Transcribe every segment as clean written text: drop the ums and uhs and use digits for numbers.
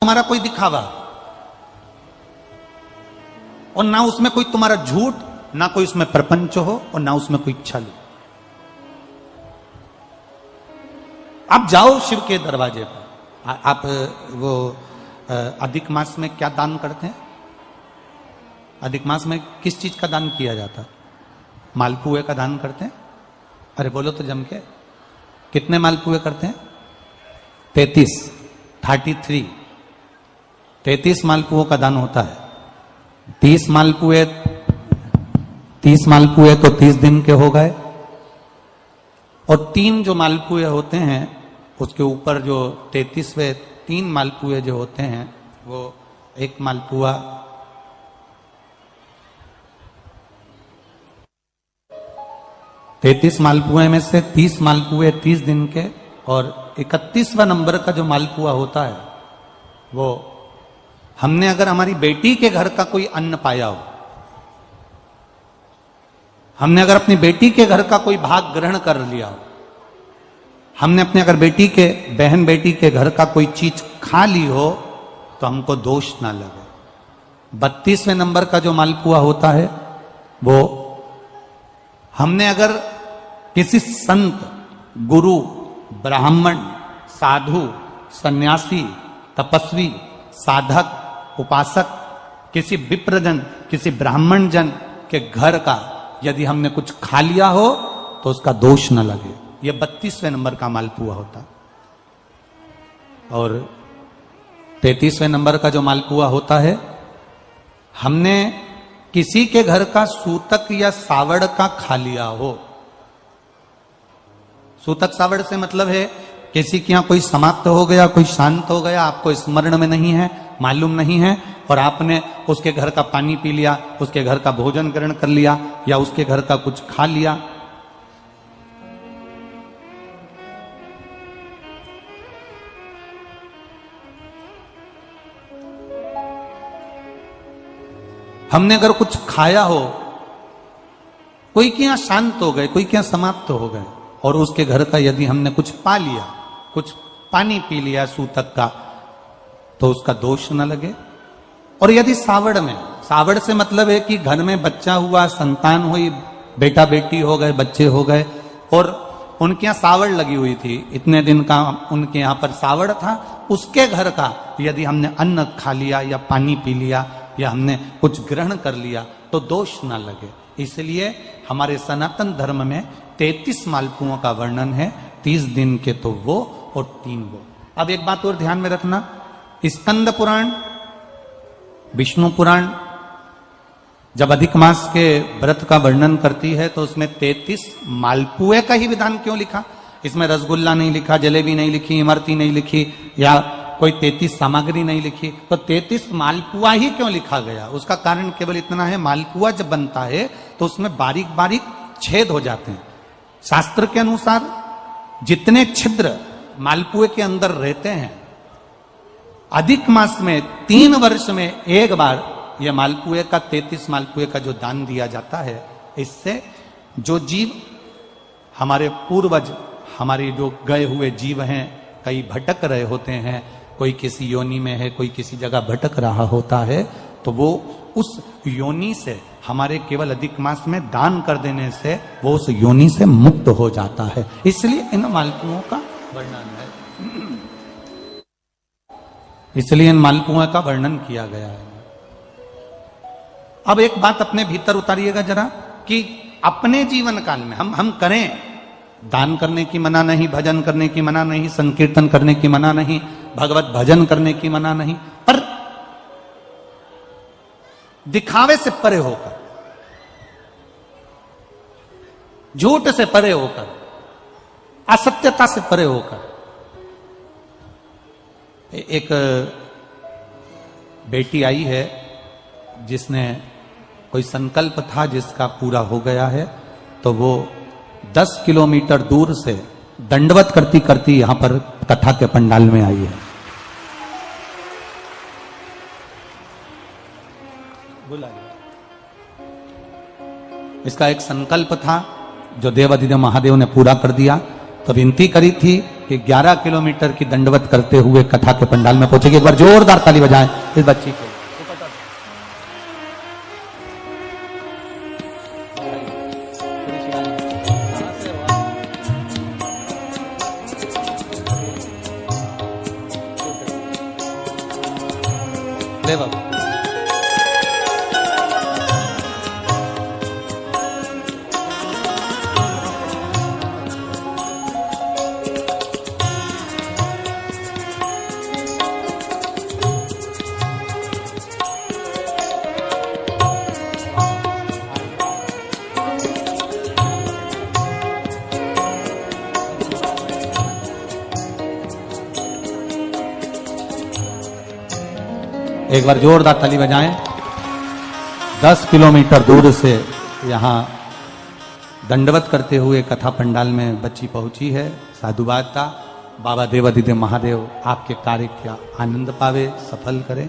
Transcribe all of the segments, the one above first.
तुम्हारा कोई दिखावा और ना उसमें कोई तुम्हारा झूठ, ना कोई उसमें प्रपंच हो और ना उसमें कोई छल। आप जाओ शिव के दरवाजे पर। आप वो अधिक मास में क्या दान करते हैं? अधिक मास में किस चीज का दान किया जाता है? मालपुए का दान करते हैं। अरे बोलो तो जम के, कितने मालपुए करते हैं? 33 मालपुओं का दान होता है। 30 मालपुए तो 30 दिन के हो गए, और 3 जो मालपुए होते हैं उसके ऊपर जो 33वें 3 मालपुए जो होते हैं, वो एक मालपुआ 33 मालपुए में से 30 मालपुए 30 दिन के, और 31वां नंबर का जो मालपुआ होता है वो हमने अगर हमारी बेटी के घर का कोई अन्न पाया हो, हमने अगर अपनी बेटी के घर का कोई भाग ग्रहण कर लिया हो, हमने अपने अगर बेटी के बहन बेटी के घर का कोई चीज खा ली हो, तो हमको दोष ना लगे। 32वें नंबर का जो मालपुआ होता है वो हमने अगर किसी संत, गुरु, ब्राह्मण, साधु, सन्यासी, तपस्वी, साधक, उपासक, किसी विप्रजन, किसी ब्राह्मण जन के घर का यदि हमने कुछ खा लिया हो तो उसका दोष न लगे। ये 32वें नंबर का मालपुआ होता। और 33वें नंबर का जो मालपुआ होता है, हमने किसी के घर का सूतक या सावड़ का खा लिया हो। सूतक सावड़ से मतलब है किसी के यहां कोई समाप्त हो गया, कोई शांत हो गया, आपको स्मरण में नहीं है, मालूम नहीं है, और आपने उसके घर का पानी पी लिया, उसके घर का भोजन ग्रहण कर लिया, या उसके घर का कुछ खा लिया। हमने अगर कुछ खाया हो, कोई के यहां शांत हो गए, कोई के यहां समाप्त हो गए, और उसके घर का यदि हमने कुछ पा लिया, कुछ पानी पी लिया सूतक का, तो उसका दोष न लगे। और यदि सावड़ में, सावड़ से मतलब है कि घर में बच्चा हुआ, संतान हुई, बेटा बेटी हो गए, बच्चे हो गए, और उनके यहाँ सावड़ लगी हुई थी, इतने दिन का उनके यहाँ पर सावड़ था, उसके घर का यदि हमने अन्न खा लिया या पानी पी लिया या हमने कुछ ग्रहण कर लिया तो दोष न लगे। इसलिए हमारे सनातन धर्म में 33 मालपुओं का वर्णन है, 30 दिन के तो वो और 3 वो। अब एक बात और ध्यान में रखना, स्कंद पुराण, विष्णु पुराण जब अधिक मास के व्रत का वर्णन करती है तो उसमें 33 मालपुए का ही विधान क्यों लिखा? इसमें रसगुल्ला नहीं लिखा, जलेबी नहीं लिखी, इमरती नहीं लिखी, या कोई 33 सामग्री नहीं लिखी, तो 33 मालपुआ ही क्यों लिखा गया? उसका कारण केवल इतना है, मालपुआ जब बनता है तो उसमें बारीक बारीक छेद हो जाते हैं। शास्त्र के अनुसार जितने छिद्र मालपुए के अंदर रहते हैं, अधिक मास में 3 वर्ष में एक बार यह मालपुए का 33 मालपुए का जो दान दिया जाता है, इससे जो जीव हमारे पूर्वज, हमारे जो गए हुए जीव हैं, कई भटक रहे होते हैं, कोई किसी योनि में है, कोई किसी जगह भटक रहा होता है, तो वो उस योनि से हमारे केवल अधिक मास में दान कर देने से वो उस योनि से मुक्त हो जाता है। इसलिए इन मालपुओं का वर्णन है, इसलिए इन मालपुओं का वर्णन किया गया है। अब एक बात अपने भीतर उतारिएगा जरा, कि अपने जीवन काल में हम करें, दान करने की मना नहीं, भजन करने की मना नहीं, संकीर्तन करने की मना नहीं, भगवत भजन करने की मना नहीं, पर दिखावे से परे होकर, झूठ से परे होकर, असत्यता से परे होकर। एक बेटी आई है जिसने कोई संकल्प था जिसका पूरा हो गया है, तो वो 10 किलोमीटर दूर से दंडवत करती करती यहां पर कथा के पंडाल में आई है। इसका एक संकल्प था जो देवाधिदेव महादेव ने पूरा कर दिया। तो विनती करी थी कि 11 किलोमीटर की दंडवत करते हुए कथा के पंडाल में पहुंचेगी। एक बार जोरदार ताली बजाएं इस बच्ची के लिए। ले बाबू। एक बार जोरदार ताली बजाएं। 10 किलोमीटर दूर से यहाँ दंडवत करते हुए कथा पंडाल में बच्ची पहुंची है। साधुवाद था। बाबा देवादिदेव महादेव आपके कार्य का आनंद पावे, सफल करे।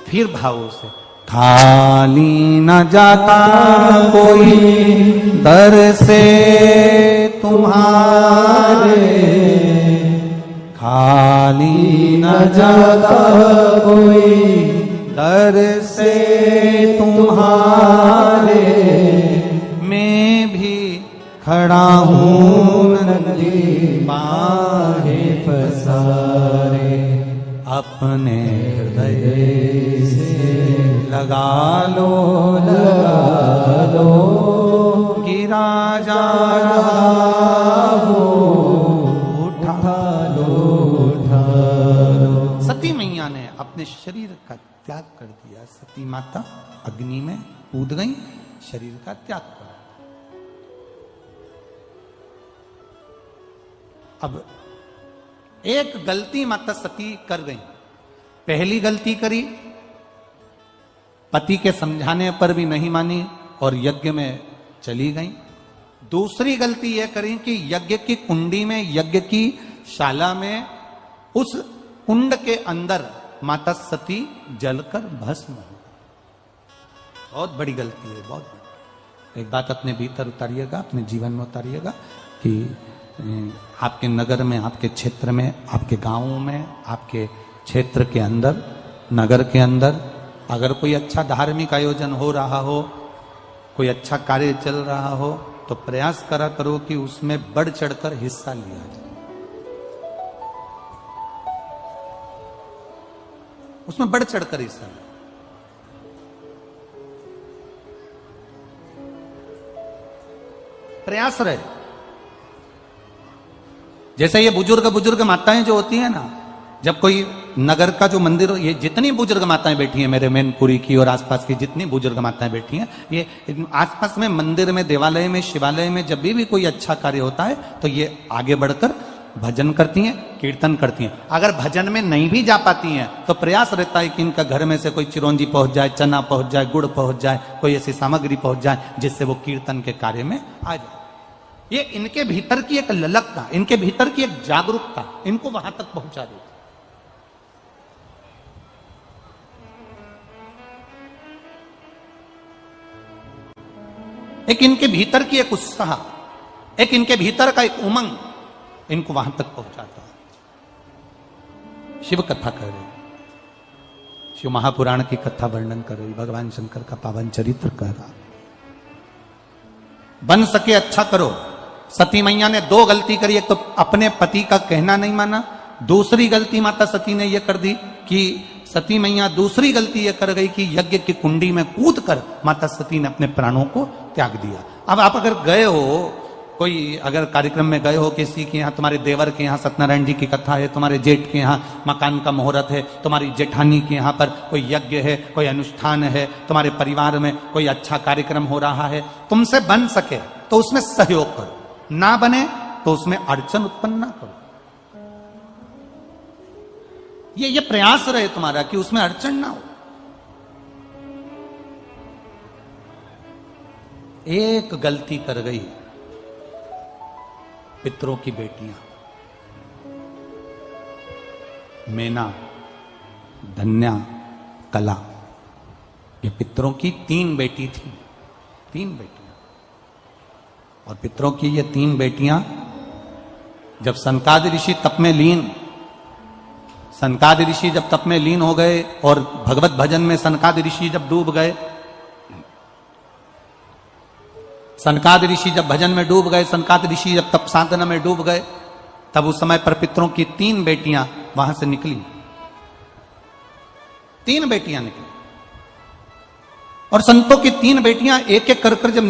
फिर भावों से खाली न जाता कोई दर से तुम्हारे, खाली न जाता कोई दर से तुम्हारे, मैं भी खड़ा हूँ नदी बाहे पसारे, अपने हृदय से लगा लो गिरा जा रहा हो, उठा लो। सती मैया ने अपने शरीर का त्याग कर दिया। सती माता अग्नि में कूद गई, शरीर का त्याग कर। अब एक गलती माता सती कर गई। पहली गलती करी, पति के समझाने पर भी नहीं मानी और यज्ञ में चली गई। दूसरी गलती यह करी कि यज्ञ की कुंडी में, यज्ञ की शाला में, उस कुंड के अंदर माता सती जलकर भस्म हो गई। बहुत बड़ी गलती है, बहुत बड़ी। एक बात अपने भीतर उतारिएगा, अपने जीवन में उतारिएगा कि आपके नगर में, आपके क्षेत्र में, आपके गांवों में, आपके क्षेत्र के अंदर, नगर के अंदर अगर कोई अच्छा धार्मिक आयोजन हो रहा हो, कोई अच्छा कार्य चल रहा हो, तो प्रयास करा करो कि उसमें बढ़ चढ़कर हिस्सा लिया जाए। उसमें बढ़ चढ़कर हिस्सा लिया। प्रयास रहे। जैसे ये बुजुर्ग माताएं जो होती है ना, जब कोई नगर का जो मंदिर, ये जितनी बुजुर्ग माताएं बैठी हैं, मेरे मैनपुरी की और आसपास की जितनी बुजुर्ग माताएं बैठी हैं, ये आसपास में मंदिर में, देवालय में, शिवालय में जब भी कोई अच्छा कार्य होता है तो ये आगे बढ़कर भजन करती हैं, कीर्तन करती हैं। अगर भजन में नहीं भी जा पाती हैं तो प्रयास रहता है कि इनका घर में से कोई चिरौंजी पहुंच जाए, चना पहुंच जाए, गुड़ पहुंच जाए, कोई ऐसी सामग्री पहुंच जाए जिससे वो कीर्तन के कार्य में आ जाए। ये इनके भीतर की एक ललकता, इनके भीतर की एक जागरूकता इनको वहां तक पहुंचा देती। एक इनके भीतर की एक उत्साह, एक इनके भीतर का एक उमंग इनको वहां तक पहुंचाता है। शिव कथा कर रही, शिव महापुराण की कथा वर्णन कर रही, भगवान शंकर का पावन चरित्र कर रहा। बन सके अच्छा करो। सती मैया ने दो गलती करी। एक तो अपने पति का कहना नहीं माना, दूसरी गलती माता सती ने यह कर दी कि सती मैया दूसरी गलती यह कर गई कि यज्ञ की कुंडी में कूद कर माता सती ने अपने प्राणों को त्याग दिया। अब आप अगर गए हो, कोई अगर कार्यक्रम में गए हो, किसी के यहाँ, तुम्हारे देवर के यहाँ सत्यनारायण जी की कथा है, तुम्हारे जेठ के यहाँ मकान का मुहूर्त है, तुम्हारी जेठानी के यहाँ पर कोई यज्ञ है, कोई अनुष्ठान है, तुम्हारे परिवार में कोई अच्छा कार्यक्रम हो रहा है, तुमसे बन सके तो उसमें सहयोग करो, ना बने तो उसमें अड़चन उत्पन्न ना करो। ये प्रयास रहे तुम्हारा कि उसमें अड़चन ना हो। एक गलती कर गई पितरों की बेटियां, मेना, धन्या, कला, ये पितरों की 3 बेटी थी, 3 बेटियां। और पितरों की ये 3 बेटियां जब सनकादि ऋषि तप में लीन, सनकादि ऋषि जब तप में लीन हो गए और भगवत भजन में सनकादि ऋषि जब डूब गए, सनकादि ऋषि जब भजन में डूब गए, सनकादि ऋषि जब तप साधना में डूब गए, तब उस समय पर पितरों की 3 बेटियां वहां से निकली, 3 बेटियां निकली। और संतों की 3 बेटियां एक एक कर जब